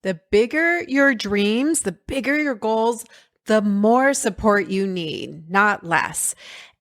The bigger your dreams, the bigger your goals, the more support you need, not less.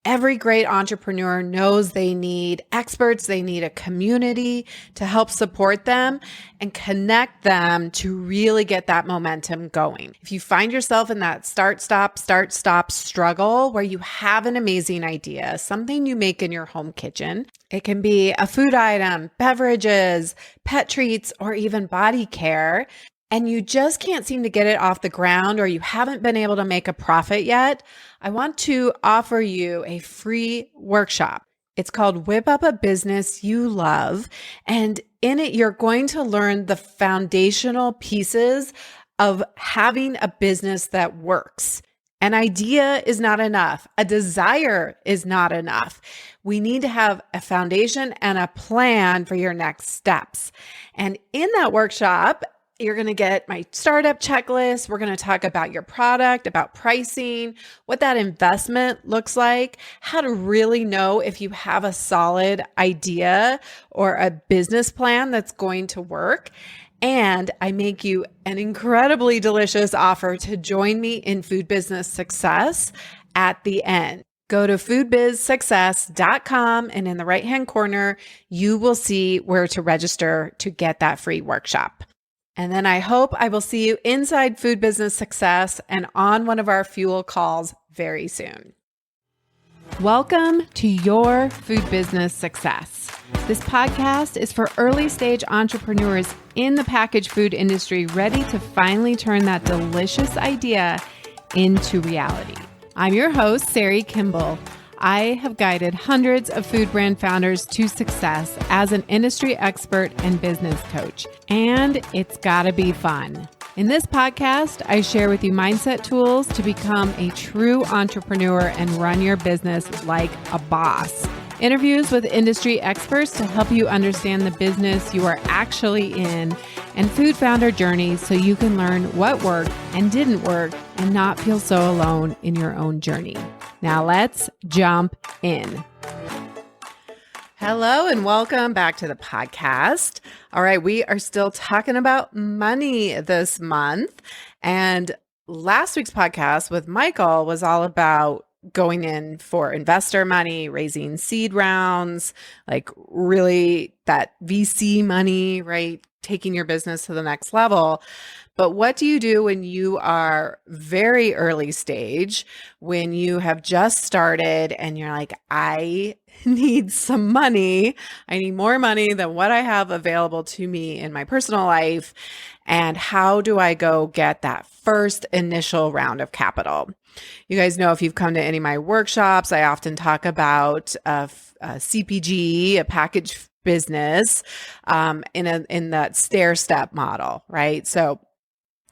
Every great entrepreneur knows they need experts, they need a community to help support them and connect them to really get that momentum going. If you find yourself in that start, stop struggle where you have an amazing idea, something you make in your home kitchen, it can be a food item, beverages, pet treats, or even body care, and you just can't seem to get it off the ground or you haven't been able to make a profit yet, I want to offer you a free workshop. It's called Whip Up a Business You Love. And in it, you're going to learn the foundational pieces of having a business that works. An idea is not enough. A desire is not enough. We need to have a foundation and a plan for your next steps. And in that workshop, you're going to get my startup checklist. We're going to talk about your product, about pricing, what that investment looks like, how to really know if you have a solid idea or a business plan that's going to work. And I make you an incredibly delicious offer to join me in Food Business Success at the end. Go to foodbizsuccess.com and in the right-hand corner, you will see where to register to get that free workshop. And then I hope I will see you inside Food Business Success and on one of our fuel calls very soon. Welcome to your Food Business Success. This podcast is for early stage entrepreneurs in the packaged food industry ready to finally turn that delicious idea into reality. I'm your host, Sari Kimbell. I have guided hundreds of food brand founders to success as an industry expert and business coach, and it's gotta be fun. In this podcast, I share with you mindset tools to become a true entrepreneur and run your business like a boss. Interviews with industry experts to help you understand the business you are actually in, and food founder journeys so you can learn what worked and didn't work and not feel so alone in your own journey. Now let's jump in. Hello and welcome back to the podcast. All right, we are still talking about money this month. And last week's podcast with Michael was all about going in for investor money, raising seed rounds, like really that VC money, right? Taking your business to the next level. But what do you do when you are very early stage, when you have just started and you're like, I need some money. I need more money than what I have available to me in my personal life. And how do I go get that first initial round of capital? You guys know if you've come to any of my workshops, I often talk about a CPG, a packaged business, in that stair step model, right? So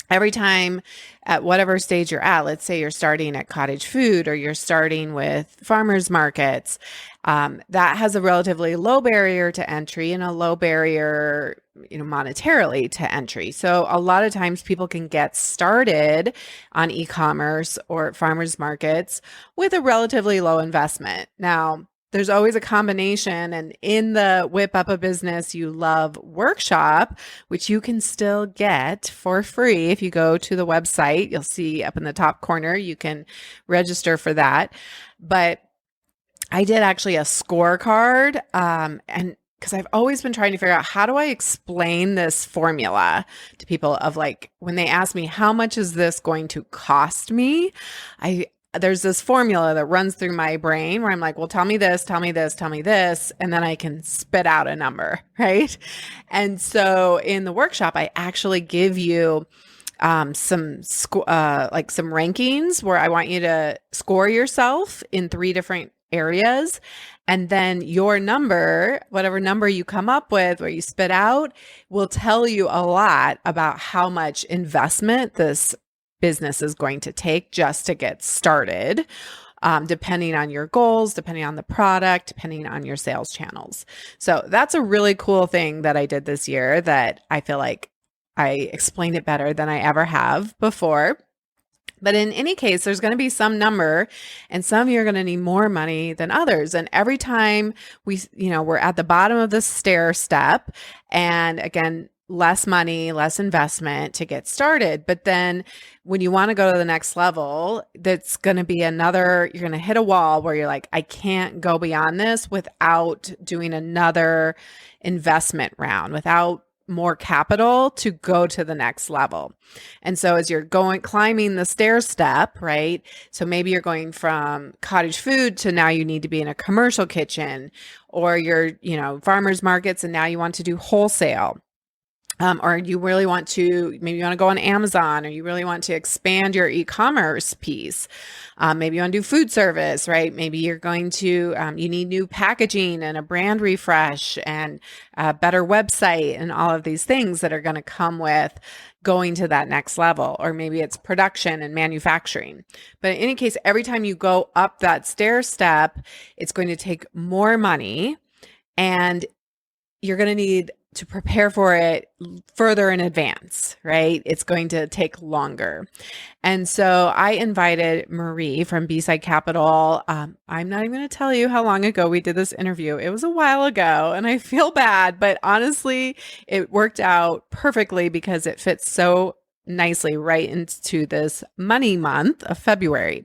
every time at whatever stage you're at, let's say you're starting at cottage food or you're starting with farmers markets, that has a relatively low barrier to entry and a low barrier, monetarily to entry. So a lot of times people can get started on e-commerce or farmers markets with a relatively low investment. Now, there's always a combination, and in the Whip Up a Business You Love workshop, which you can still get for free if you go to the website, you'll see up in the top corner, you can register for that. But I did actually a scorecard, and because I've always been trying to figure out how do I explain this formula to people of like, when they ask me, how much is this going to cost me? There's this formula that runs through my brain where I'm like, well, tell me this, tell me this, tell me this, and then I can spit out a number, right? And so in the workshop, I actually give you some rankings where I want you to score yourself in 3 different areas. And then your number, whatever number you come up with or you spit out, will tell you a lot about how much investment this business is going to take just to get started, depending on your goals, depending on the product, depending on your sales channels. So that's a really cool thing that I did this year that I feel like I explained it better than I ever have before. But in any case, there's going to be some number, and some of you are going to need more money than others. And every time we're at the bottom of the stair step, and again, less money, less investment to get started. But then when you want to go to the next level, that's going to be you're going to hit a wall where you're like, I can't go beyond this without doing another investment round, without more capital to go to the next level. And so as you're climbing the stair step, right? So maybe you're going from cottage food to now you need to be in a commercial kitchen, or you're, farmers markets, and now you want to do wholesale. Or you really want to, maybe you want to go on Amazon, or you really want to expand your e-commerce piece. Maybe you want to do food service, right? Maybe you're going to, you need new packaging and a brand refresh and a better website and all of these things that are going to come with going to that next level. Or maybe it's production and manufacturing. But in any case, every time you go up that stair step, it's going to take more money, and you're going to need to prepare for it further in advance, right? It's going to take longer. And so I invited Marie from B-Side Capital. I'm not even going to tell you how long ago we did this interview. It was a while ago, and I feel bad, but honestly, it worked out perfectly because it fits so nicely right into this money month of February.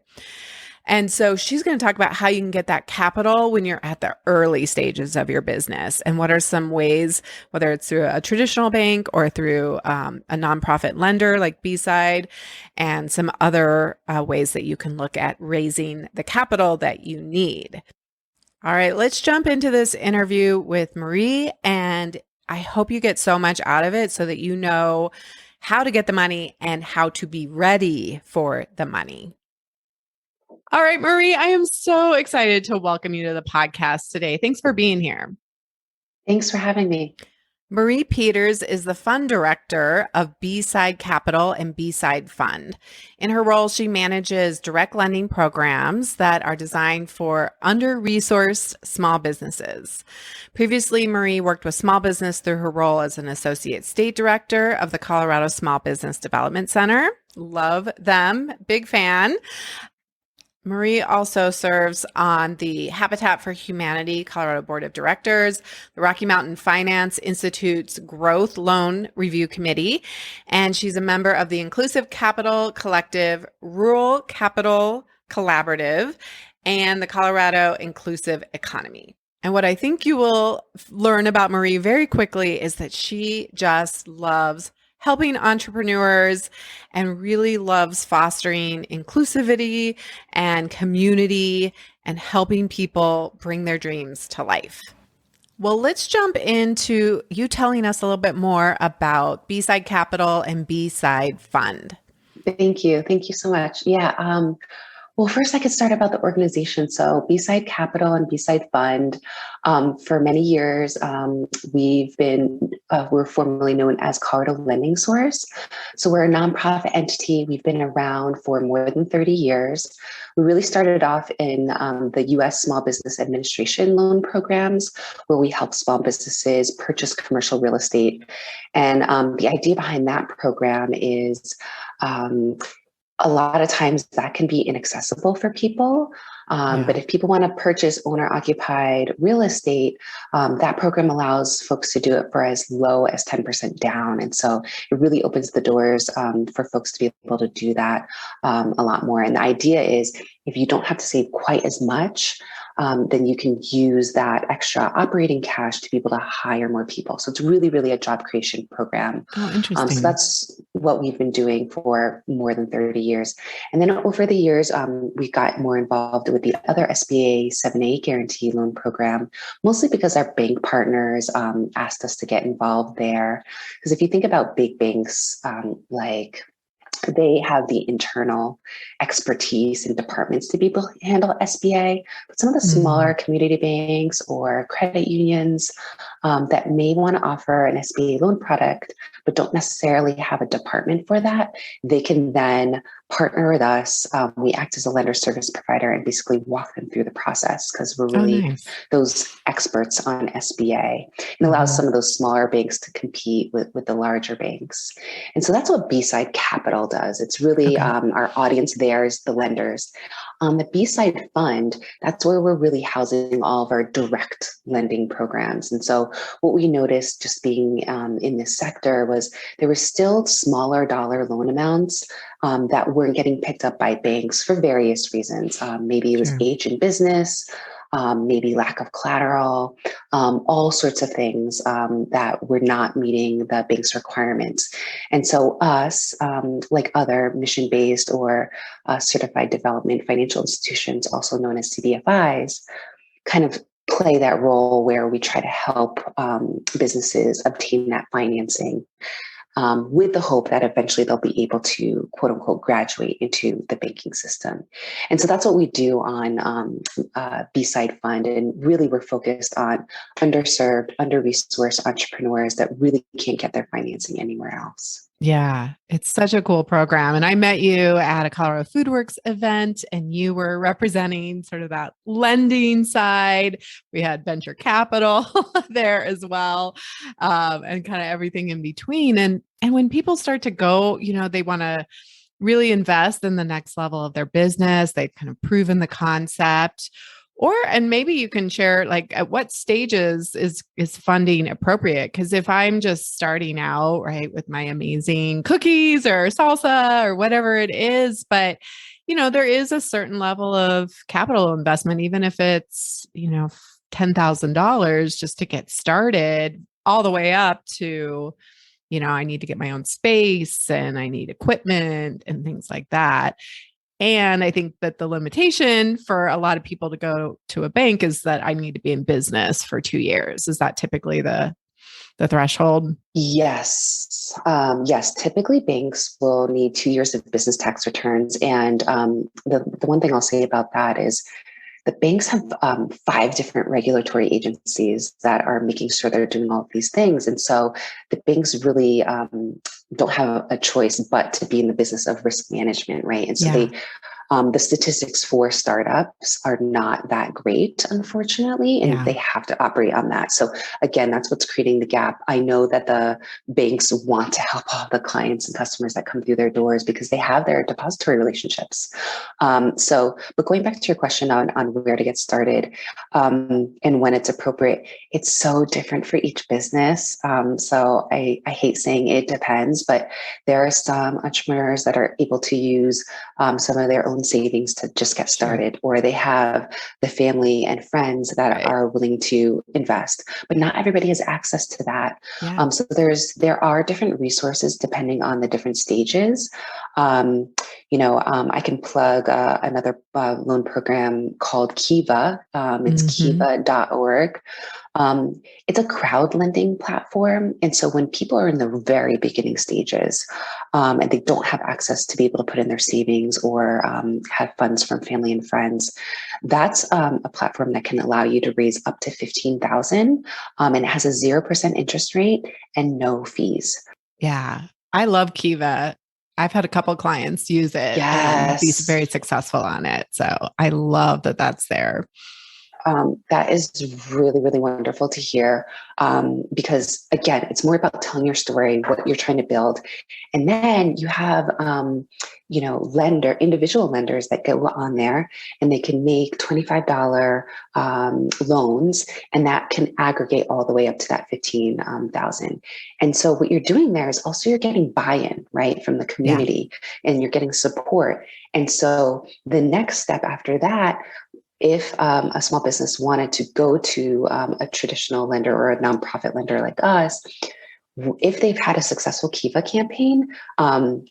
And so she's going to talk about how you can get that capital when you're at the early stages of your business, and what are some ways, whether it's through a traditional bank or through a nonprofit lender like B-Side, and some other ways that you can look at raising the capital that you need. All right, let's jump into this interview with Marie, and I hope you get so much out of it so that you know how to get the money and how to be ready for the money. All right, Marie, I am so excited to welcome you to the podcast today. Thanks for being here. Thanks for having me. Marie Peters is the fund director of B-Side Capital and B-Side Fund. In her role, she manages direct lending programs that are designed for under-resourced small businesses. Previously, Marie worked with small business through her role as an associate state director of the Colorado Small Business Development Center. Love them. Big fan. Marie also serves on the Habitat for Humanity Colorado Board of Directors, the Rocky Mountain Finance Institute's Growth Loan Review Committee, and she's a member of the Inclusive Capital Collective, Rural Capital Collaborative, and the Colorado Inclusive Economy. And what I think you will learn about Marie very quickly is that she just loves helping entrepreneurs and really loves fostering inclusivity and community and helping people bring their dreams to life. Well, let's jump into you telling us a little bit more about B-Side Capital and B-Side Fund. Thank you. Thank you so much. Yeah. Well, first I could start about the organization. So B-Side Capital and B-Side Fund, for many years, we're formerly known as Colorado Lending Source. So we're a nonprofit entity. We've been around for more than 30 years. We really started off in the U.S. Small Business Administration loan programs, where we help small businesses purchase commercial real estate. And the idea behind that program is a lot of times that can be inaccessible for people. But if people want to purchase owner-occupied real estate, that program allows folks to do it for as low as 10% down. And so it really opens the doors for folks to be able to do that a lot more. And the idea is, if you don't have to save quite as much, then you can use that extra operating cash to be able to hire more people. So it's really, really a job creation program. Oh, interesting. So that's what we've been doing for more than 30 years. And then over the years, we got more involved with the other SBA 7A guarantee loan program, mostly because our bank partners asked us to get involved there. Because if you think about big banks, they have the internal expertise and departments to be able to handle SBA, but some of the smaller community banks or credit unions that may want to offer an SBA loan product, but don't necessarily have a department for that, they can then partner with us. We act as a lender service provider and basically walk them through the process, because we're really those experts on SBA, and allows some of those smaller banks to compete with the larger banks. And so that's what B-Side Capital does. It's really Okay. our audience there is the lenders. On the B-side fund, that's where we're really housing all of our direct lending programs. And so what we noticed just being in this sector was there were still smaller dollar loan amounts that weren't getting picked up by banks for various reasons. Maybe it was Sure. age in business, maybe lack of collateral, all sorts of things that were not meeting the bank's requirements. And so us, like other mission-based or certified development financial institutions, also known as CDFIs, kind of play that role where we try to help businesses obtain that financing with the hope that eventually they'll be able to, quote unquote, graduate into the banking system. And so that's what we do on B-Side Fund. And really, we're focused on underserved, under-resourced entrepreneurs that really can't get their financing anywhere else. Yeah, it's such a cool program. And I met you at a Colorado FoodWorks event, and you were representing sort of that lending side. We had venture capital there as well, and kind of everything in between. And when people start to go, they want to really invest in the next level of their business. They've kind of proven the concept. And maybe you can share like at what stages is funding appropriate? Because if I'm just starting out, right, with my amazing cookies or salsa or whatever it is, but there is a certain level of capital investment, even if it's, $10,000 just to get started, all the way up to, I need to get my own space and I need equipment and things like that. And I think that the limitation for a lot of people to go to a bank is that I need to be in business for 2 years. Is that typically the threshold? Yes. Yes. Typically, banks will need 2 years of business tax returns. And the one thing I'll say about that is the banks have 5 different regulatory agencies that are making sure they're doing all of these things. And so the banks really don't have a choice but to be in the business of risk management, right? And so Yeah. the statistics for startups are not that great, unfortunately, and Yeah. they have to operate on that. So again, that's what's creating the gap. I know that the banks want to help all the clients and customers that come through their doors because they have their depository relationships. But going back to your question on where to get started and when it's appropriate, it's so different for each business. So I hate saying it depends, but there are some entrepreneurs that are able to use some of their own savings to just get Sure. started, or they have the family and friends that Right. are willing to invest, but not everybody has access to that. Yeah. So there are different resources depending on the different stages. I can plug another loan program called Kiva. It's Hmm. kiva.org. It's a crowd lending platform. And so when people are in the very beginning stages and they don't have access to be able to put in their savings or have funds from family and friends, that's a platform that can allow you to raise up to 15,000, and it has a 0% interest rate and no fees. Yeah. I love Kiva. I've had a couple of clients use it and be Yes. very successful on it. So I love that that's there. That is really, really wonderful to hear because, again, it's more about telling your story, what you're trying to build. And then you have, individual lenders that go on there and they can make $25 loans, and that can aggregate all the way up to that 15,000. And so what you're doing there is also you're getting buy-in, right, from the Yeah. community, and you're getting support. And so the next step after that, if a small business wanted to go to a traditional lender or a nonprofit lender like us, if they've had a successful Kiva campaign,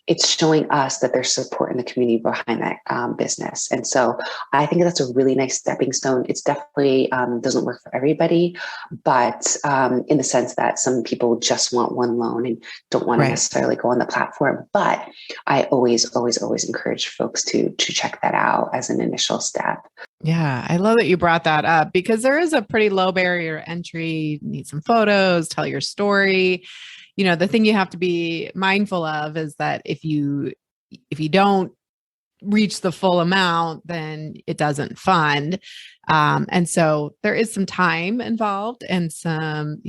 it's showing us that there's support in the community behind that business. And so I think that's a really nice stepping stone. It's definitely doesn't work for everybody, but in the sense that some people just want one loan and don't want to Right. necessarily go on the platform. But I always, always, always encourage folks to check that out as an initial step. Yeah, I love that you brought that up because there is a pretty low barrier to entry. You need some photos, tell your story. The thing you have to be mindful of is that if you don't reach the full amount, then it doesn't fund. And so there is some time involved and some,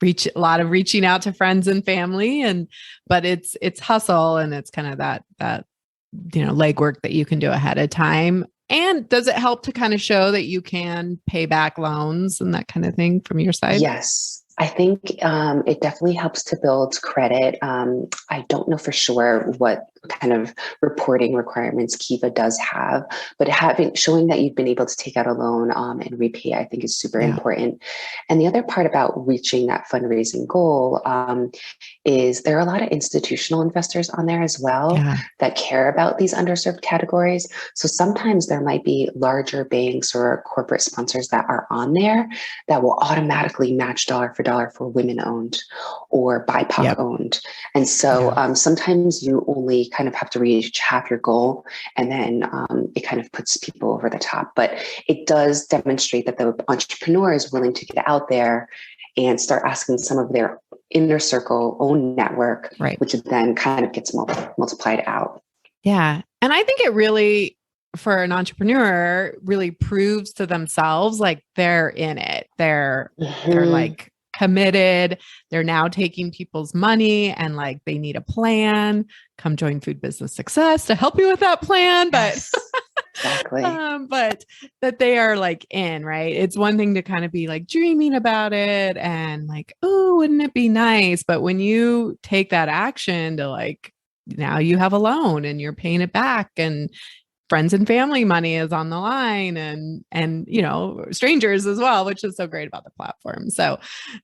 a lot of reaching out to friends and family, but it's hustle, and it's kind of that legwork that you can do ahead of time. And does it help to kind of show that you can pay back loans and that kind of thing from your side? Yes, I think it definitely helps to build credit. I don't know for sure what kind of reporting requirements Kiva does have, but showing that you've been able to take out a loan and repay, I think is super important. And the other part about reaching that fundraising goal is there are a lot of institutional investors on there as well that care about these underserved categories. So sometimes there might be larger banks or corporate sponsors that are on there that will automatically match dollar for dollar for women owned or BIPOC owned. And so sometimes you only kind of have to reach half your goal, and then it kind of puts people over the top. But it does demonstrate that the entrepreneur is willing to get out there and start asking some of their inner circle own network, which then kind of gets multiplied out. Yeah. And I think it really, for an entrepreneur, really proves to themselves like they're in it. They're like committed. They're now taking people's money, and like they need a plan. Come join Food Business Success to help you with that plan. But exactly. But that they are like in, right? It's one thing to kind of be like dreaming about it and like, oh, wouldn't it be nice? But when you take that action to like, now you have a loan and you're paying it back, and friends and family money is on the line, and strangers as well, which is so great about the platform. So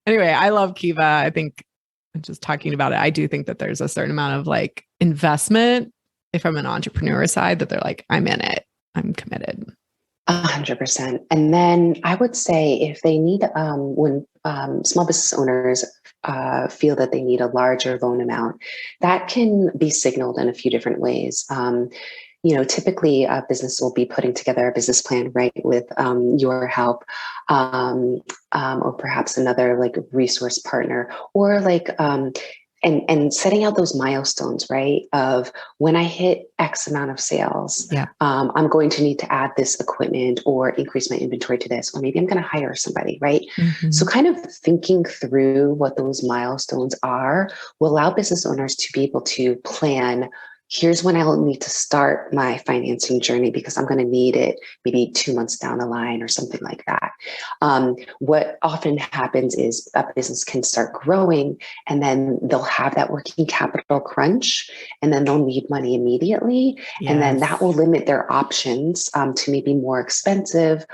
anyway, I love Kiva. I think just talking about it, I do think that there's a certain amount of like investment if I'm an entrepreneur side, that they're like, I'm in it. I'm committed. 100%. And then I would say if they need, when small business owners feel that they need a larger loan amount, that can be signaled in a few different ways. Typically a business will be putting together a business plan, right, with your help, or perhaps another like resource partner, or like and setting out those milestones, right? Of when I hit X amount of sales, I'm going to need to add this equipment or increase my inventory to this, or maybe I'm going to hire somebody, right? Mm-hmm. So kind of thinking through what those milestones are will allow business owners to be able to plan, here's when I'll need to start my financing journey because I'm going to need it maybe 2 months down the line or something like that. What often happens is a business can start growing, and then they'll have that working capital crunch, and then they'll need money immediately. Yes. And then that will limit their options to maybe more expensive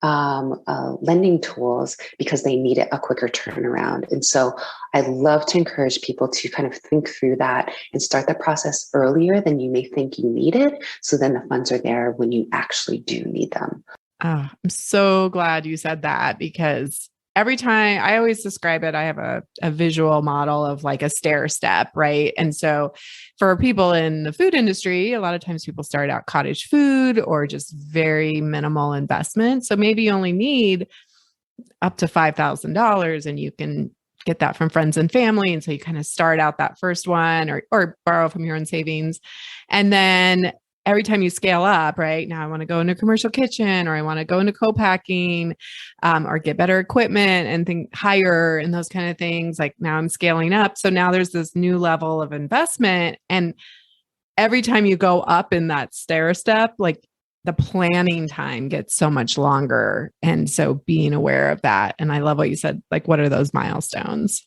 lending tools because they need a quicker turnaround. And so I love to encourage people to kind of think through that and start the process earlier than you may think you need it. So then the funds are there when you actually do need them. Oh, I'm so glad you said that, because every time I always describe it, I have a visual model of like a stair step, right? And so for people in the food industry, a lot of times people start out cottage food or just very minimal investment. So maybe you only need up to $5,000 and you can get that from friends and family. And so you kind of start out that first one or borrow from your own savings. And then every time you scale up, right now, I want to go into a commercial kitchen, or I want to go into co-packing, or get better equipment and think higher and those kind of things. Like now I'm scaling up. So now there's this new level of investment. And every time you go up in that stair step, like the planning time gets so much longer. And so being aware of that. And I love what you said, like, what are those milestones?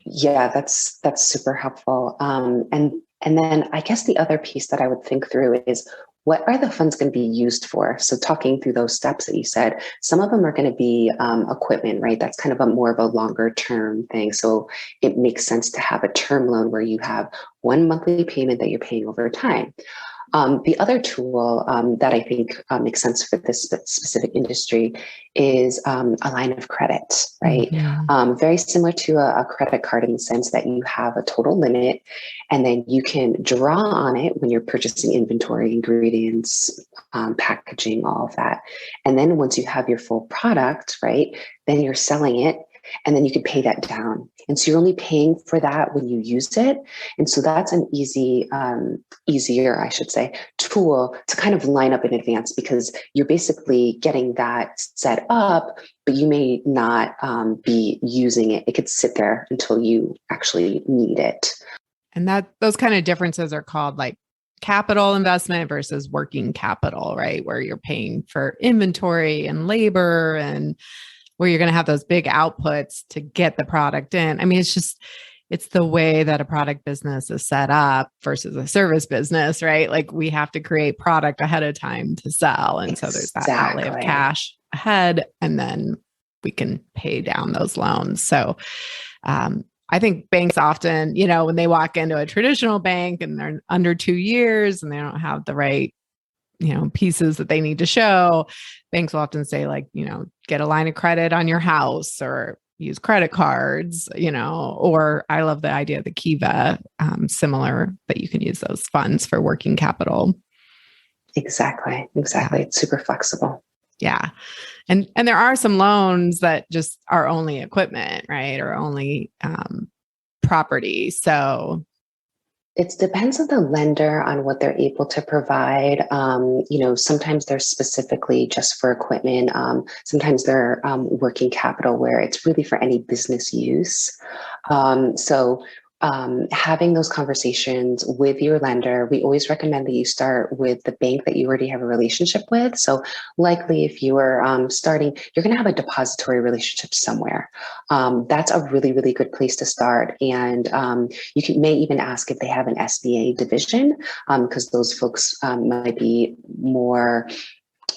Yeah, that's super helpful. And then I guess the other piece that I would think through is, what are the funds going to be used for? So talking through those steps that you said, some of them are going to be equipment, right? That's kind of more of a longer term thing. So it makes sense to have a term loan where you have one monthly payment that you're paying over time. The other tool that I think makes sense for this specific industry is a line of credit, right? Mm-hmm. Very similar to a credit card in the sense that you have a total limit, and then you can draw on it when you're purchasing inventory, ingredients, packaging, all of that. And then once you have your full product, right, then you're selling it. and then you can pay that down. And so you're only paying for that when you use it. And so that's an easier, I should say, tool to kind of line up in advance, because you're basically getting that set up, but you may not be using it. It could sit there until you actually need it. And that those kind of differences are called like capital investment versus working capital, right? Where you're paying for inventory and labor, and where you're going to have those big outputs to get the product in. I mean, it's the way that a product business is set up versus a service business, right? Like we have to create product ahead of time to sell. And so there's that outlay of cash ahead, and then we can pay down those loans. So, I think banks often, when they walk into a traditional bank and they're under 2 years and they don't have the right, pieces that they need to show, banks will often say like, get a line of credit on your house or use credit cards, or I love the idea of the Kiva, similar, that you can use those funds for working capital. Exactly. Yeah. It's super flexible. Yeah. And there are some loans that just are only equipment, right? Or only property. So it depends on the lender on what they're able to provide. Sometimes they're specifically just for equipment. Sometimes they're working capital where it's really for any business use. Having those conversations with your lender, we always recommend that you start with the bank that you already have a relationship with. So likely if you are starting, you're going to have a depository relationship somewhere. That's a really, really good place to start. And you may even ask if they have an SBA division, because those folks might be more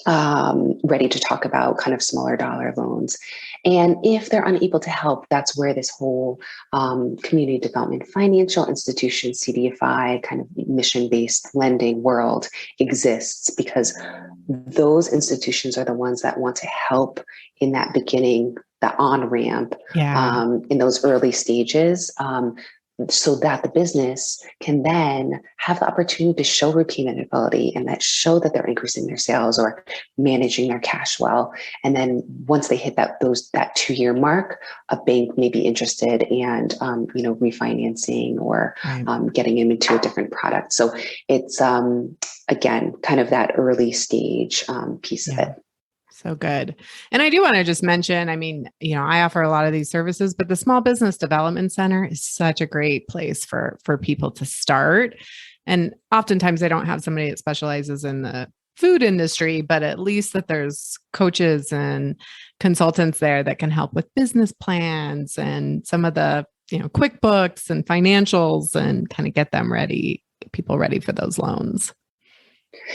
ready to talk about kind of smaller dollar loans. And if they're unable to help, that's where this whole community development financial institution, CDFI, kind of mission-based lending world exists, because those institutions are the ones that want to help in that beginning, the on-ramp, in those early stages, so that the business can then have the opportunity to show repayment ability and that show that they're increasing their sales or managing their cash well. And then once they hit that 2-year mark, a bank may be interested and refinancing or getting them into a different product. So it's again kind of that early stage piece of it. So good. And I do want to just mention, I mean, I offer a lot of these services, but the Small Business Development Center is such a great place for people to start. And oftentimes they don't have somebody that specializes in the food industry, but at least that there's coaches and consultants there that can help with business plans and some of the, QuickBooks and financials, and kind of get people ready for those loans.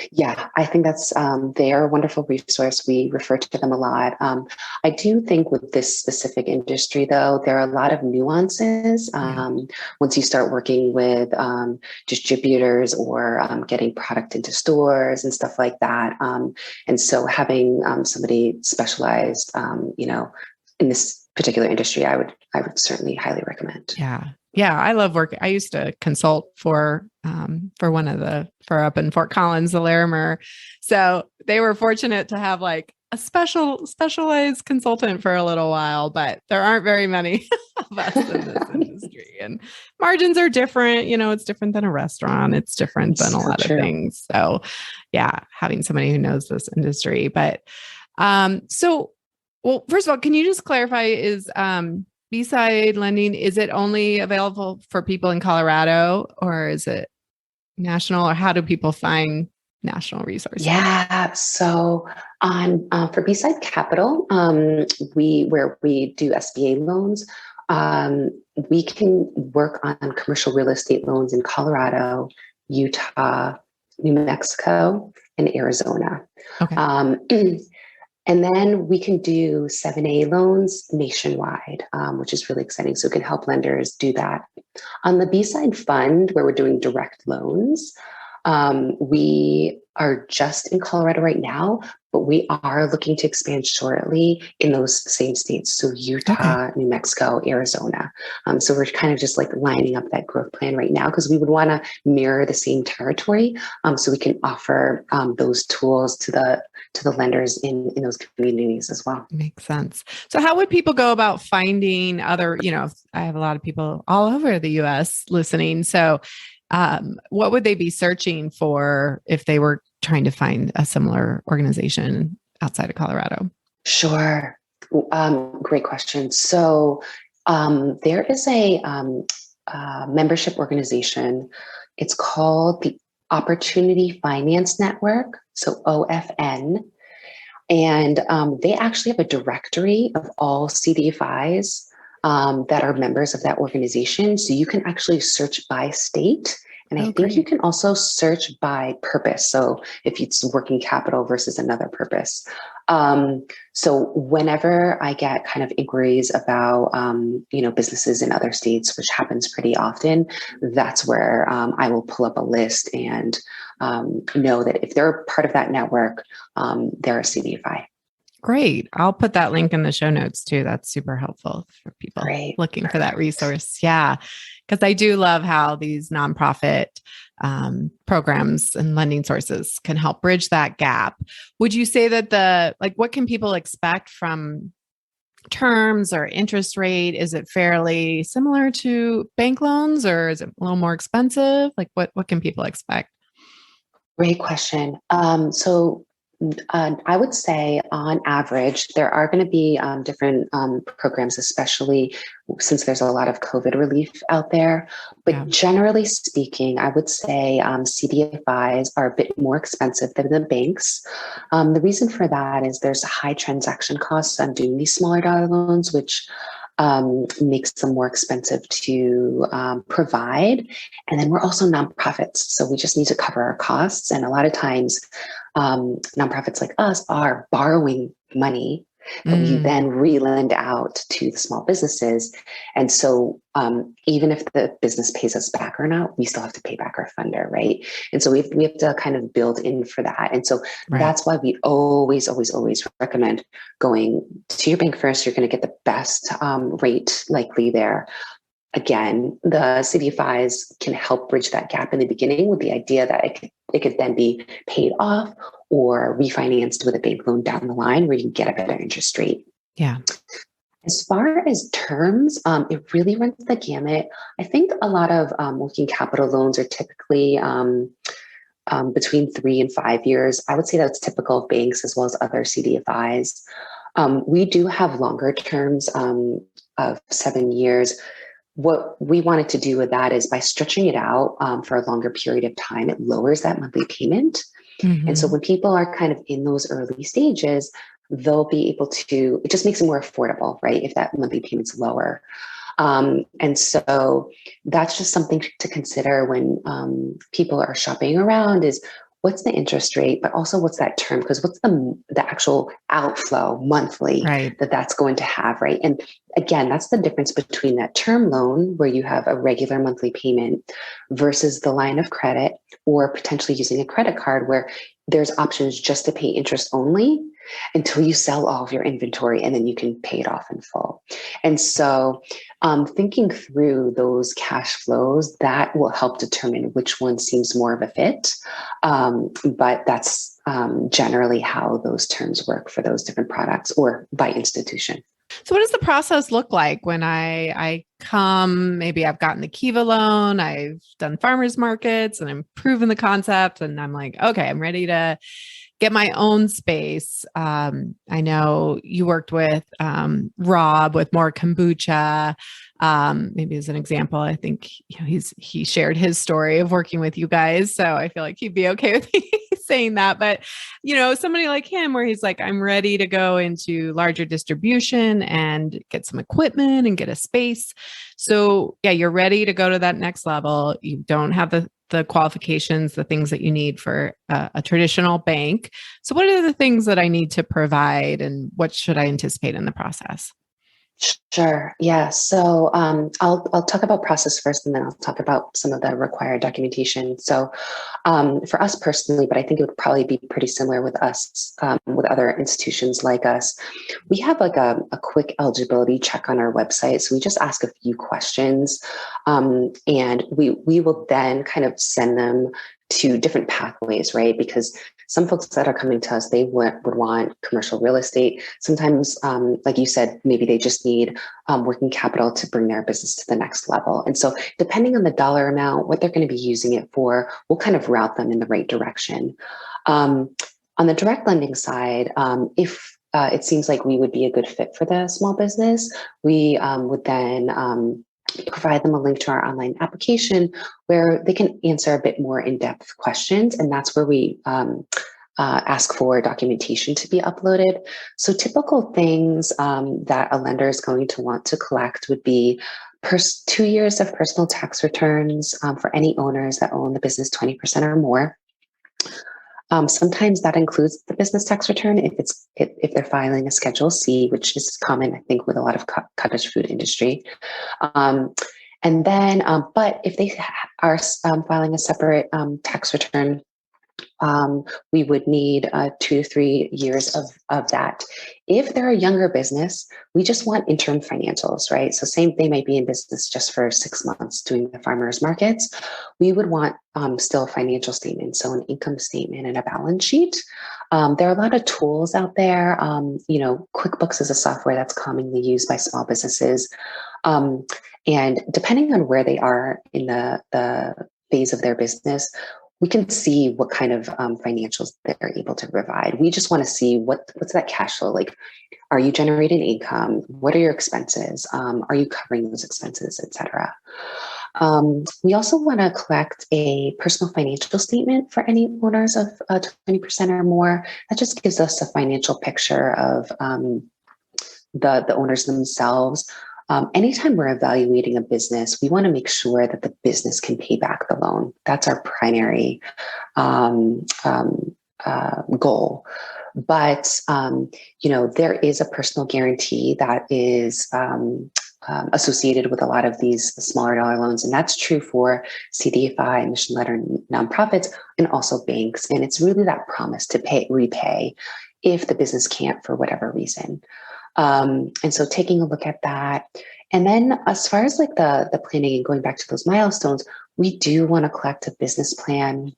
Yeah, I think that's they're a wonderful resource. We refer to them a lot. I do think with this specific industry, though, there are a lot of nuances once you start working with distributors or getting product into stores and stuff like that. And so having somebody specialized, in this particular industry, I would certainly highly recommend. Yeah, I love work. I used to consult for up in Fort Collins, the Larimer. So they were fortunate to have like a specialized consultant for a little while, but there aren't very many of us in this industry, and margins are different. It's different than a restaurant. It's different than a lot of things. So yeah, having somebody who knows this industry, but, well, first of all, can you just clarify, is, B-side lending, is it only available for people in Colorado, or is it national, or how do people find national resources? Yeah. So for B-side Capital, where we do SBA loans, we can work on commercial real estate loans in Colorado, Utah, New Mexico, and Arizona. Okay. And then we can do 7A loans nationwide, which is really exciting. So we can help lenders do that. On the B-side fund, where we're doing direct loans, We are just in Colorado right now, but we are looking to expand shortly in those same states. So Okay. Utah, New Mexico, Arizona. So we're kind of just like lining up that growth plan right now because we would want to mirror the same territory, so we can offer those tools to the lenders in those communities as well. Makes sense. So how would people go about finding other, I have a lot of people all over the US listening. So what would they be searching for if they were trying to find a similar organization outside of Colorado? Sure. Great question. So there is a membership organization. It's called the Opportunity Finance Network, so OFN. And they actually have a directory of all CDFIs that are members of that organization. So you can actually search by state. And I think you Great. can also search by purpose. So if it's working capital versus another purpose. So whenever I get kind of inquiries about, businesses in other states, which happens pretty often, that's where I will pull up a list and know that if they're part of that network, they're a CDFI. Great. I'll put that link in the show notes too. That's super helpful for people Great. looking for that resource. Yeah. Because I do love how these nonprofit programs and lending sources can help bridge that gap. Would you say that what can people expect from terms or interest rate? Is it fairly similar to bank loans or is it a little more expensive? Like what can people expect? Great question. I would say on average, there are going to be different programs, especially since there's a lot of COVID relief out there. But Yeah. generally speaking, I would say CDFIs are a bit more expensive than the banks. The reason for that is there's high transaction costs on doing these smaller dollar loans, which makes them more expensive to provide. And then we're also nonprofits. So we just need to cover our costs. And a lot of times, nonprofits like us are borrowing money that we then re-lend out to the small businesses. And so even if the business pays us back or not, we still have to pay back our funder, right? And so we have to kind of build in for that. And so that's why we always, always, always recommend going to your bank first. You're going to get the best rate likely there. Again, the CDFIs can help bridge that gap in the beginning with the idea that it could then be paid off or refinanced with a bank loan down the line where you can get a better interest rate. Yeah. As far as terms, it really runs the gamut. I think a lot of working capital loans are typically between 3 and 5 years. I would say that's typical of banks as well as other CDFIs. We do have longer terms of 7 years. What we wanted to do with that is by stretching it out for a longer period of time, it lowers that monthly payment. Mm-hmm. And so when people are kind of in those early stages, they'll be able to, it just makes it more affordable, right? If that monthly payment's lower. And so that's just something to consider when people are shopping around is what's the interest rate, but also what's that term? Because what's the actual outflow monthly that's going to have, right? And again, that's the difference between that term loan where you have a regular monthly payment versus the line of credit or potentially using a credit card where there's options just to pay interest only until you sell all of your inventory and then you can pay it off in full. And so thinking through those cash flows, that will help determine which one seems more of a fit. But that's generally how those terms work for those different products or by institution. So what does the process look like when I come, maybe I've gotten the Kiva loan, I've done farmers markets and I'm proving the concept and I'm like, okay, I'm ready to get my own space. I know you worked with Rob with more kombucha. Maybe as an example, I think he shared his story of working with you guys. So I feel like he'd be okay with me saying that. But somebody like him where he's like, I'm ready to go into larger distribution and get some equipment and get a space. So yeah, you're ready to go to that next level. You don't have the qualifications, the things that you need for a traditional bank. So what are the things that I need to provide and what should I anticipate in the process? Sure. Yeah. So I'll talk about process first, and then I'll talk about some of the required documentation. So for us personally, but I think it would probably be pretty similar with us, with other institutions like us. We have like a quick eligibility check on our website. So we just ask a few questions, and we will then kind of send them to different pathways, right? Because some folks that are coming to us, they would want commercial real estate. Sometimes, like you said, maybe they just need working capital to bring their business to the next level. And so, depending on the dollar amount, what they're going to be using it for, we'll kind of route them in the right direction. On the direct lending side, if it seems like we would be a good fit for the small business, we would then provide them a link to our online application where they can answer a bit more in-depth questions. And that's where we ask for documentation to be uploaded. So typical things that a lender is going to want to collect would be 2 years of personal tax returns for any owners that own the business 20% or more. Sometimes that includes the business tax return if they're filing a Schedule C, which is common, I think, with a lot of cottage food industry. And then, but if they are filing a separate tax return, we would need 2 to 3 years of that. If they're a younger business, we just want interim financials, right? So same, they might be in business just for 6 months doing the farmers markets. We would want still a financial statement, so an income statement and a balance sheet. There are a lot of tools out there. QuickBooks is a software that's commonly used by small businesses. And depending on where they are in the phase of their business, we can see what kind of financials they're able to provide. We just want to see what's that cash flow like. Are you generating income? What are your expenses? Are you covering those expenses, et cetera? We also want to collect a personal financial statement for any owners of 20% or more. That just gives us a financial picture of the owners themselves. Anytime we're evaluating a business, we want to make sure that the business can pay back the loan. That's our primary goal. But there is a personal guarantee that is associated with a lot of these smaller dollar loans, and that's true for CDFI, mission letter nonprofits, and also banks. And it's really that promise to repay if the business can't for whatever reason. And so taking a look at that. And then as far as like the planning and going back to those milestones, we do want to collect a business plan.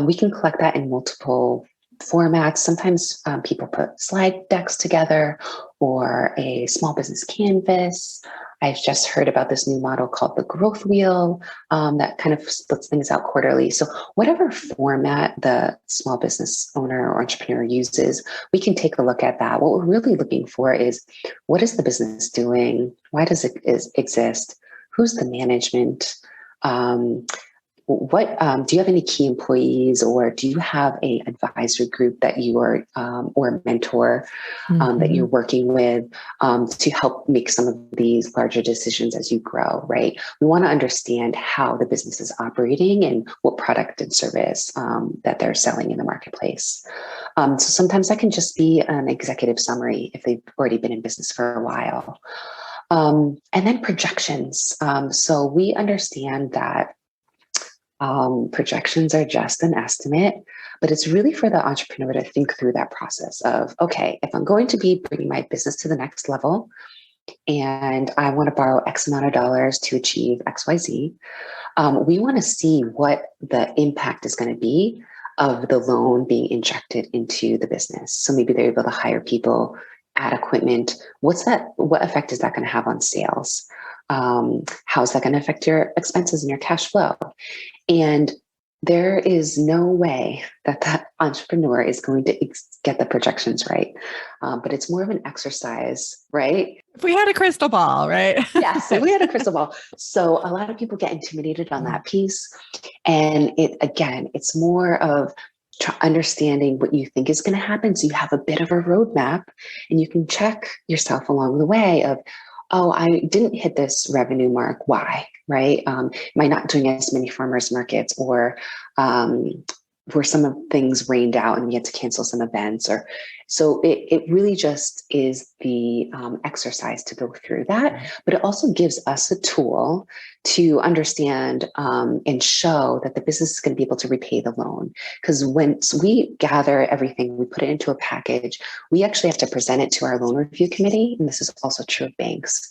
We can collect that in multiple formats. Sometimes people put slide decks together or a small business canvas. I've just heard about this new model called the growth wheel that kind of splits things out quarterly. So whatever format the small business owner or entrepreneur uses, we can take a look at that. What we're really looking for is, what is the business doing? Why does it exist? Who's the management? What do you have any key employees, or do you have a advisory group that you are or a mentor that you're working with to help make some of these larger decisions as you grow, right? We want to understand how the business is operating and what product and service that they're selling in the marketplace. So sometimes that can just be an executive summary if they've already been in business for a while. And then projections. So we understand that projections are just an estimate, but it's really for the entrepreneur to think through that process of, okay, if I'm going to be bringing my business to the next level and I want to borrow X amount of dollars to achieve XYZ, we want to see what the impact is going to be of the loan being injected into the business. So maybe they're able to hire people, add equipment. What effect is that going to have on sales? How's that going to affect your expenses and your cash flow? And there is no way that that entrepreneur is going to get the projections right. But it's more of an exercise, right? If we had a crystal ball, right? Yes, if we had a crystal ball. So a lot of people get intimidated on that piece. And it's more of understanding what you think is going to happen. So you have a bit of a roadmap and you can check yourself along the way of, oh, I didn't hit this revenue mark. Why? Right? Am I not doing as many farmers markets, or where some of things rained out and we had to cancel some events, or so it really just is the exercise to go through that. But it also gives us a tool to understand and show that the business is going to be able to repay the loan. Because once we gather everything, we put it into a package, we actually have to present it to our loan review committee. And this is also true of banks.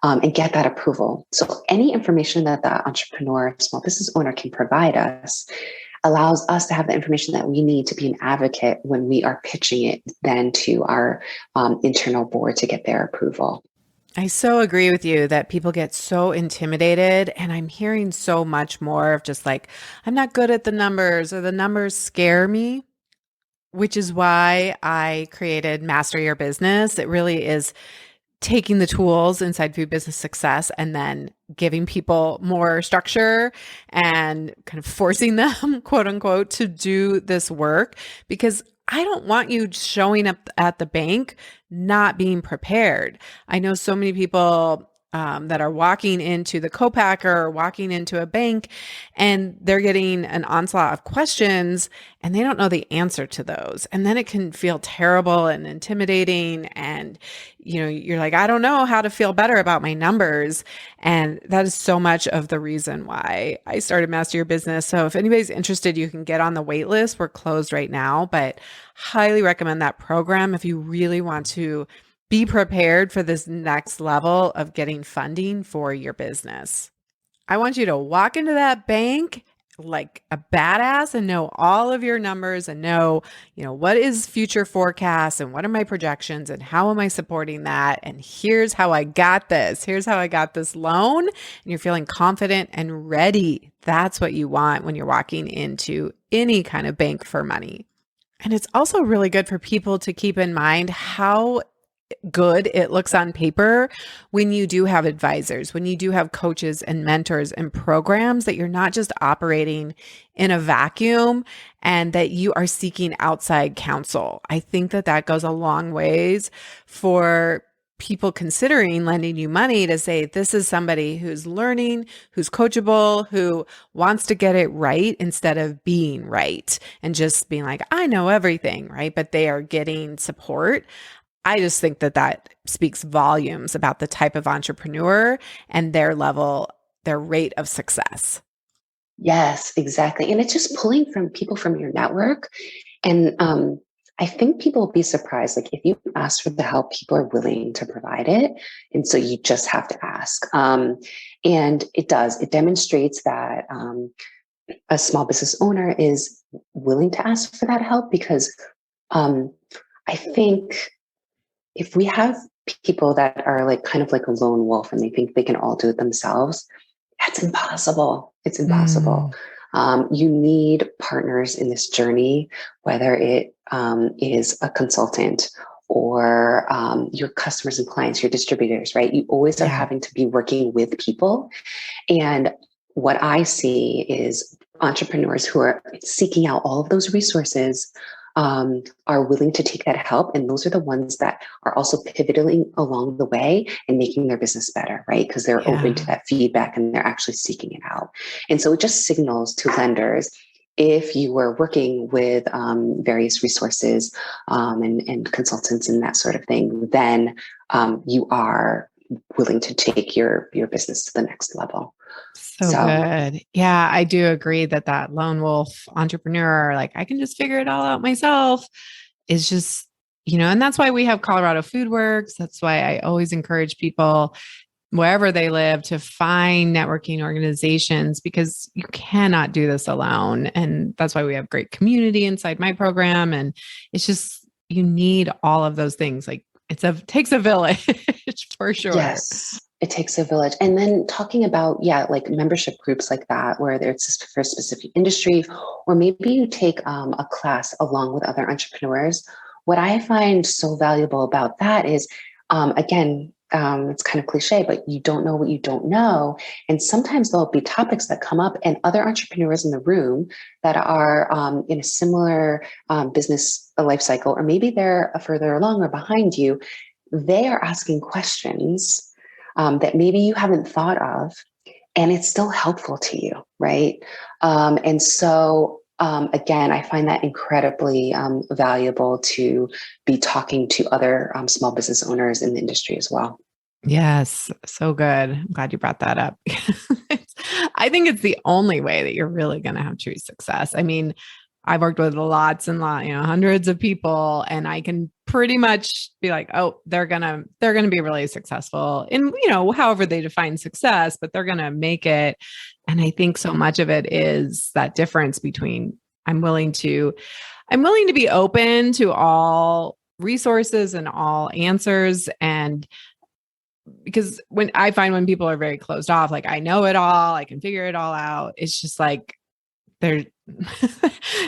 And get that approval. So any information that the entrepreneur, small business owner can provide us allows us to have the information that we need to be an advocate when we are pitching it then to our internal board to get their approval. I so agree with you that people get so intimidated, and I'm hearing so much more of just like, I'm not good at the numbers, or the numbers scare me, which is why I created Master Your Business. It really is taking the tools inside food business success and then giving people more structure and kind of forcing them, quote unquote, to do this work, because I don't want you showing up at the bank not being prepared. I know so many people that are walking into the co-packer or walking into a bank, and they're getting an onslaught of questions and they don't know the answer to those. And then it can feel terrible and intimidating. And, you're like, I don't know how to feel better about my numbers. And that is so much of the reason why I started Master Your Business. So if anybody's interested, you can get on the wait list. We're closed right now, but highly recommend that program if you really want to be prepared for this next level of getting funding for your business. I want you to walk into that bank like a badass and know all of your numbers and know, what is future forecast and what are my projections and how am I supporting that? And here's how I got this. Here's how I got this loan. And you're feeling confident and ready. That's what you want when you're walking into any kind of bank for money. And it's also really good for people to keep in mind how good it looks on paper when you do have advisors, when you do have coaches and mentors and programs, that you're not just operating in a vacuum and that you are seeking outside counsel. I think that goes a long ways for people considering lending you money to say, this is somebody who's learning, who's coachable, who wants to get it right instead of being right and just being like, I know everything, right? But they are getting support. I just think that speaks volumes about the type of entrepreneur and their level, their rate of success. Yes, exactly. And it's just pulling from people from your network. And I think people will be surprised. Like if you ask for the help, people are willing to provide it. And so you just have to ask. And it demonstrates that a small business owner is willing to ask for that help, because I think if we have people that are like kind of like a lone wolf and they think they can all do it themselves, that's impossible. It's impossible. You need partners in this journey, whether it is a consultant or your customers and clients, your distributors, right? You always are having to be working with people. And what I see is entrepreneurs who are seeking out all of those resources are willing to take that help. And those are the ones that are also pivoting along the way and making their business better, right? Because they're open to that feedback and they're actually seeking it out. And so it just signals to lenders, if you were working with various resources and consultants and that sort of thing, then you are willing to take your business to the next level. So good. Yeah, I do agree that lone wolf entrepreneur, like I can just figure it all out myself, is just, and that's why we have Colorado Food Works. That's why I always encourage people wherever they live to find networking organizations, because you cannot do this alone. And that's why we have great community inside my program. And it's just, you need all of those things. Like takes a village for sure. Yes. It takes a village. And then talking about, like membership groups like that, where it's just for a specific industry, or maybe you take a class along with other entrepreneurs. What I find so valuable about that is, again, it's kind of cliche, but you don't know what you don't know. And sometimes there'll be topics that come up and other entrepreneurs in the room that are in a similar business life cycle, or maybe they're further along or behind you, they are asking questions that maybe you haven't thought of, and it's still helpful to you, right? And so again, I find that incredibly valuable to be talking to other small business owners in the industry as well. Yes, so good. I'm glad you brought that up. I think it's the only way that you're really going to have true success. I mean, I've worked with lots and lots, hundreds of people, and I can pretty much be like, oh, they're gonna be really successful in, however they define success, but they're gonna make it. And I think so much of it is that difference between I'm willing to be open to all resources and all answers. And because when people are very closed off, like I know it all, I can figure it all out, it's just like they're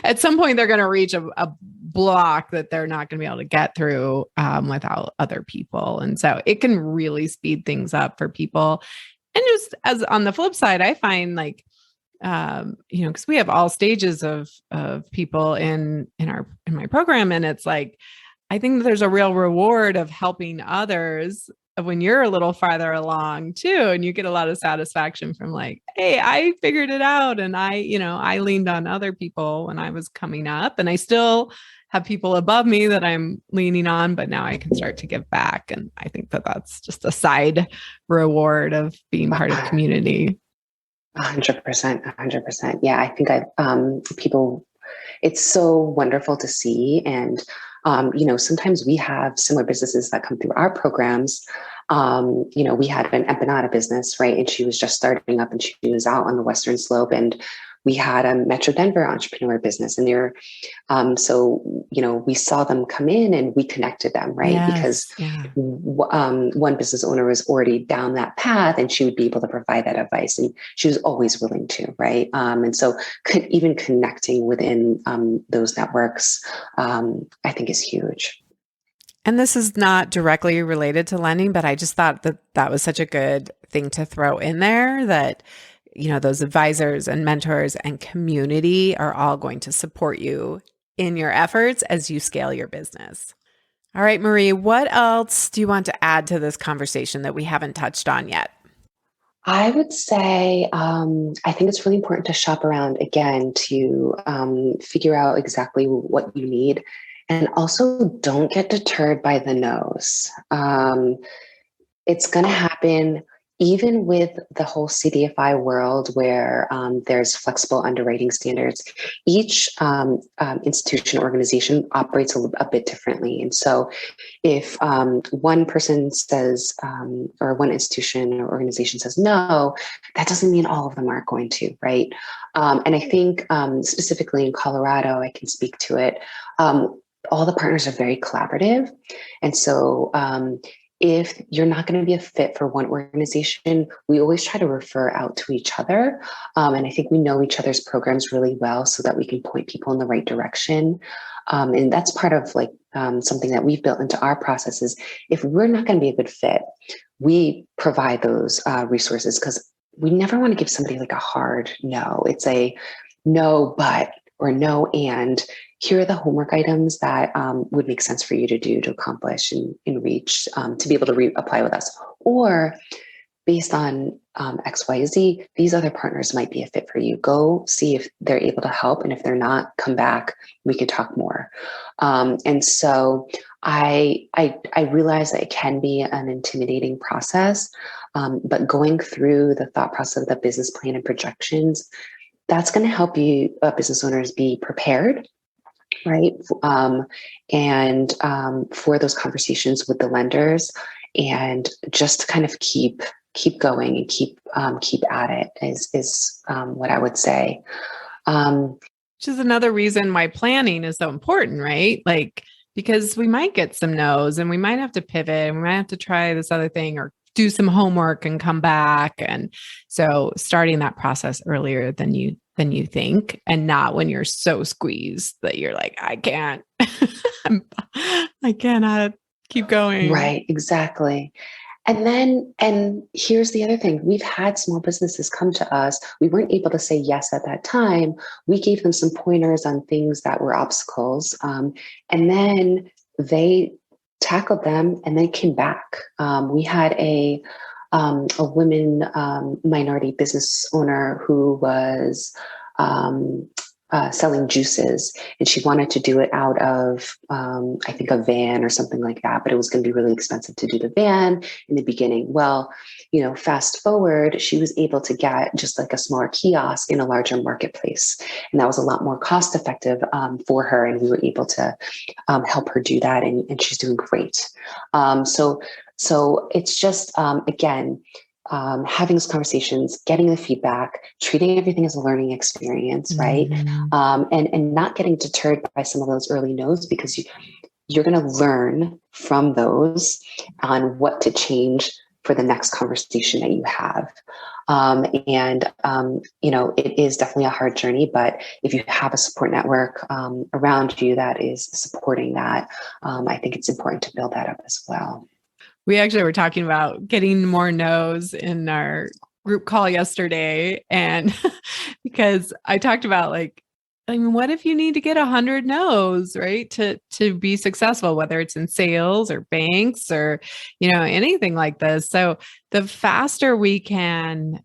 at some point they're going to reach a block that they're not going to be able to get through without other people. And so it can really speed things up for people. And just as on the flip side, I find like, because we have all stages of people in my program. And it's like, I think that there's a real reward of helping others when you're a little farther along too. And you get a lot of satisfaction from like, hey, I figured it out. And I leaned on other people when I was coming up, and I still have people above me that I'm leaning on, but now I can start to give back. And I think that that's just a side reward of being part of community. 100%, 100%. Yeah, I think people, it's so wonderful to see. And, sometimes we have similar businesses that come through our programs. We had an empanada business, right? And she was just starting up and she was out on the Western Slope. And we had a Metro Denver entrepreneur business, and we saw them come in and we connected them, right? Yes, because yeah. One business owner was already down that path, and she would be able to provide that advice, and she was always willing to, right? And so even connecting within those networks, I think is huge. And this is not directly related to lending, but I just thought that was such a good thing to throw in there, that those advisors and mentors and community are all going to support you in your efforts as you scale your business. All right, Marie, what else do you want to add to this conversation that we haven't touched on yet? I would say I think it's really important to shop around again to figure out exactly what you need. And also don't get deterred by the no's. It's going to happen even with the whole CDFI world where there's flexible underwriting standards. Each institution or organization operates a bit differently. And so if one person says, or one institution or organization says no, that doesn't mean all of them aren't going to, right? And I think specifically in Colorado, I can speak to it. All the partners are very collaborative. And so if you're not going to be a fit for one organization, we always try to refer out to each other. And I think we know each other's programs really well so that we can point people in the right direction. And that's part of something that we've built into our processes. If we're not going to be a good fit, we provide those resources, because we never want to give somebody like a hard no. It's a no, but, or no, and here are the homework items that would make sense for you to do to accomplish and reach to be able to reapply with us. Or based on X, Y, Z, these other partners might be a fit for you. Go see if they're able to help. And if they're not, come back, we could talk more. And so I realize that it can be an intimidating process, but going through the thought process of the business plan and projections, that's going to help you business owners be prepared, right? And for those conversations with the lenders, and just kind of keep going and keep at it is what I would say. Which is another reason why planning is so important, right? Like, because we might get some no's and we might have to pivot and we might have to try this other thing or do some homework and come back. And so starting that process earlier than you think, and not when you're so squeezed that you're like, I can't, I cannot keep going. Right, exactly. And here's the other thing. We've had small businesses come to us. We weren't able to say yes at that time. We gave them some pointers on things that were obstacles. And then they tackled them and then came back. We had a women minority business owner who was selling juices, and she wanted to do it out of, I think, a van or something like that, but it was going to be really expensive to do the van in the beginning. Well, fast forward, she was able to get just like a smaller kiosk in a larger marketplace. And that was a lot more cost effective for her. And we were able to help her do that. And she's doing great. So it's just, again, having those conversations, getting the feedback, treating everything as a learning experience, right? And not getting deterred by some of those early no's, because you're going to learn from those on what to change for the next conversation that you have. It is definitely a hard journey, but if you have a support network around you that is supporting that, I think it's important to build that up as well. We actually were talking about getting more no's in our group call yesterday. And because I talked about what if you need to get 100 no's, right? To be successful, whether it's in sales or banks or, anything like this. So the faster we can,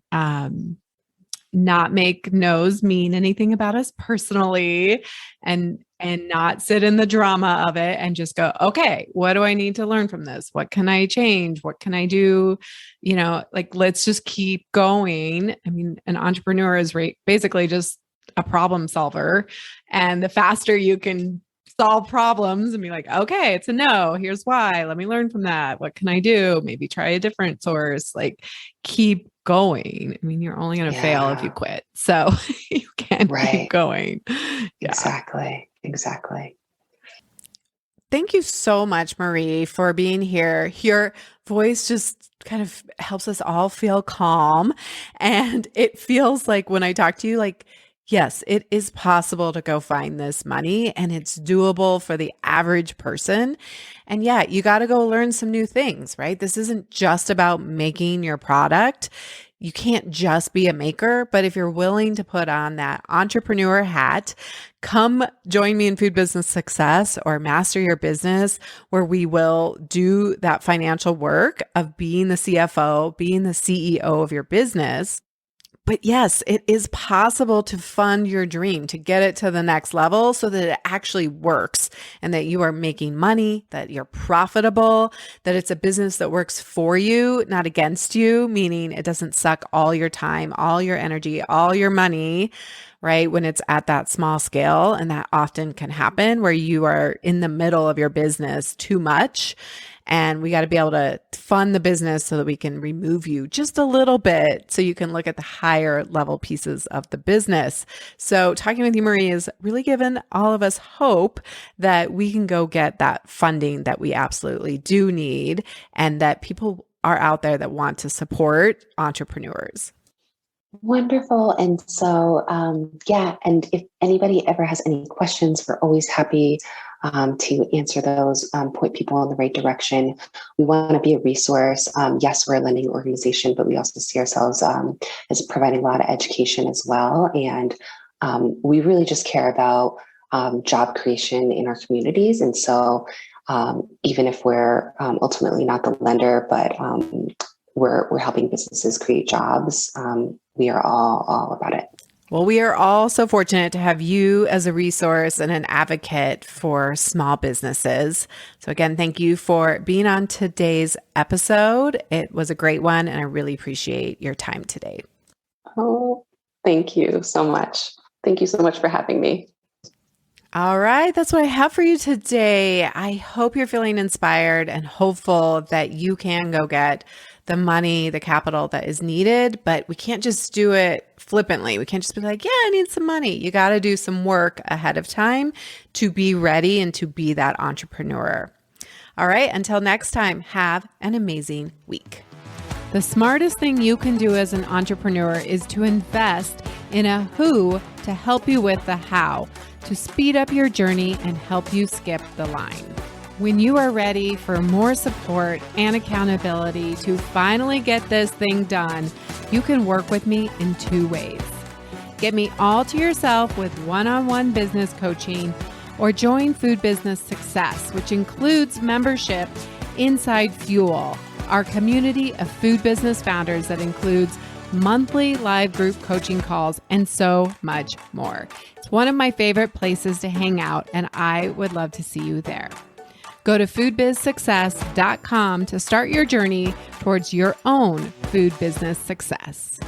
not make no's mean anything about us personally, and not sit in the drama of it, and just go, okay, what do I need to learn from this? What can I change? What can I do? Let's just keep going. I mean, an entrepreneur is basically just a problem solver. And the faster you can solve problems and be like, okay, it's a no, here's why, let me learn from that. What can I do? Maybe try a different source, keep going. I mean, you're only going to fail if you quit. So you can keep going. Yeah. Exactly. Thank you so much, Marie, for being here. Your voice just kind of helps us all feel calm. And it feels like when I talk to you, yes, it is possible to go find this money, and it's doable for the average person. And yeah, you got to go learn some new things, right? This isn't just about making your product. You can't just be a maker, but if you're willing to put on that entrepreneur hat, come join me in Food Business Success or Master Your Business, where we will do that financial work of being the CFO, being the CEO of your business. But yes, it is possible to fund your dream, to get it to the next level so that it actually works and that you are making money, that you're profitable, that it's a business that works for you, not against you, meaning it doesn't suck all your time, all your energy, all your money, right? When it's at that small scale. And that often can happen where you are in the middle of your business too much. And we got to be able to fund the business so that we can remove you just a little bit so you can look at the higher level pieces of the business. So talking with you, Marie, has really given all of us hope that we can go get that funding that we absolutely do need, and that people are out there that want to support entrepreneurs. Wonderful. And so, and if anybody ever has any questions, we're always happy to answer those, point people in the right direction. We want to be a resource. Yes, we're a lending organization, but we also see ourselves as providing a lot of education as well. And we really just care about job creation in our communities. And so even if we're ultimately not the lender, but we're helping businesses create jobs, we are all about it. Well, we are all so fortunate to have you as a resource and an advocate for small businesses. So again, thank you for being on today's episode. It was a great one, and I really appreciate your time today. Oh, thank you so much. Thank you so much for having me. All right, that's what I have for you today. I hope you're feeling inspired and hopeful that you can go get the money, the capital that is needed, but we can't just do it flippantly. We can't just be like, yeah, I need some money. You got to do some work ahead of time to be ready and to be that entrepreneur. All right, until next time, have an amazing week. The smartest thing you can do as an entrepreneur is to invest in a who to help you with the how, to speed up your journey and help you skip the line. When you are ready for more support and accountability to finally get this thing done, you can work with me in 2 ways. Get me all to yourself with one-on-one business coaching, or join Food Business Success, which includes membership inside Fuel, our community of food business founders that includes monthly live group coaching calls, and so much more. It's one of my favorite places to hang out, and I would love to see you there. Go to foodbizsuccess.com to start your journey towards your own food business success.